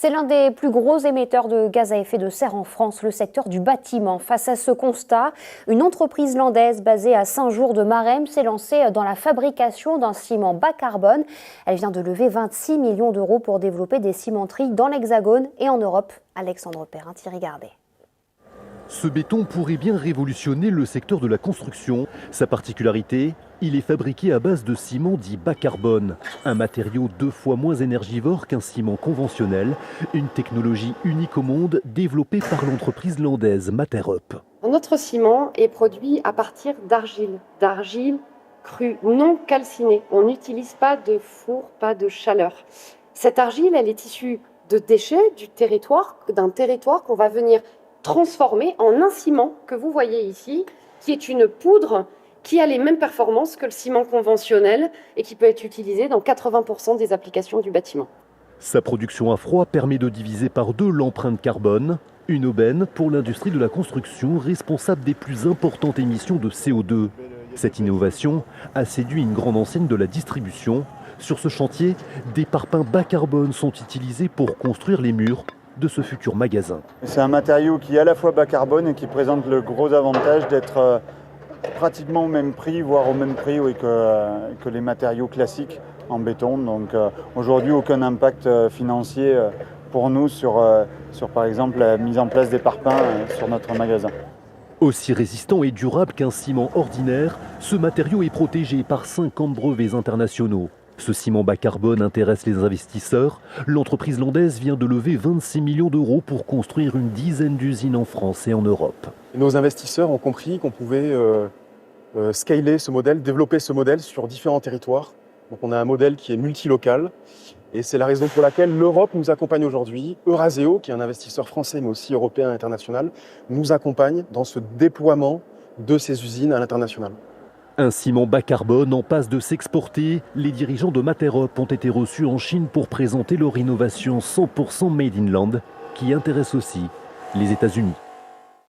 C'est l'un des plus gros émetteurs de gaz à effet de serre en France, le secteur du bâtiment. Face à ce constat, une entreprise landaise basée à Saint-Jour-de-Maremmes s'est lancée dans la fabrication d'un ciment bas carbone. Elle vient de lever 26 millions d'euros pour développer des cimenteries dans l'Hexagone et en Europe. Alexandre Perrin, Thierry Gardet. Ce béton pourrait bien révolutionner le secteur de la construction. Sa particularité, il est fabriqué à base de ciment dit bas carbone, un matériau 2 fois moins énergivore qu'un ciment conventionnel, une technologie unique au monde développée par l'entreprise landaise Materup. Notre ciment est produit à partir d'argile crue, non calcinée. On n'utilise pas de four, pas de chaleur. Cette argile, elle est issue de déchets d'un territoire qu'on va venir transformé en un ciment que vous voyez ici, qui est une poudre qui a les mêmes performances que le ciment conventionnel et qui peut être utilisé dans 80% des applications du bâtiment. Sa production à froid permet de diviser par 2 l'empreinte carbone, une aubaine pour l'industrie de la construction responsable des plus importantes émissions de CO2. Cette innovation a séduit une grande enseigne de la distribution. Sur ce chantier, des parpaings bas carbone sont utilisés pour construire les murs de ce futur magasin. C'est un matériau qui est à la fois bas carbone et qui présente le gros avantage d'être pratiquement au même prix, voire au même prix que les matériaux classiques en béton. Donc aujourd'hui, aucun impact financier pour nous sur par exemple la mise en place des parpaings sur notre magasin. Aussi résistant et durable qu'un ciment ordinaire, ce matériau est protégé par 50 brevets internationaux. Ce ciment bas carbone intéresse les investisseurs. L'entreprise landaise vient de lever 26 millions d'euros pour construire une dizaine d'usines en France et en Europe. Nos investisseurs ont compris qu'on pouvait scaler ce modèle, développer ce modèle sur différents territoires. Donc on a un modèle qui est multilocal et c'est la raison pour laquelle l'Europe nous accompagne aujourd'hui. Euraseo, qui est un investisseur français mais aussi européen et international, nous accompagne dans ce déploiement de ces usines à l'international. Un ciment bas carbone en passe de s'exporter. Les dirigeants de Materup ont été reçus en Chine pour présenter leur innovation 100% Made in Land qui intéresse aussi les États-Unis.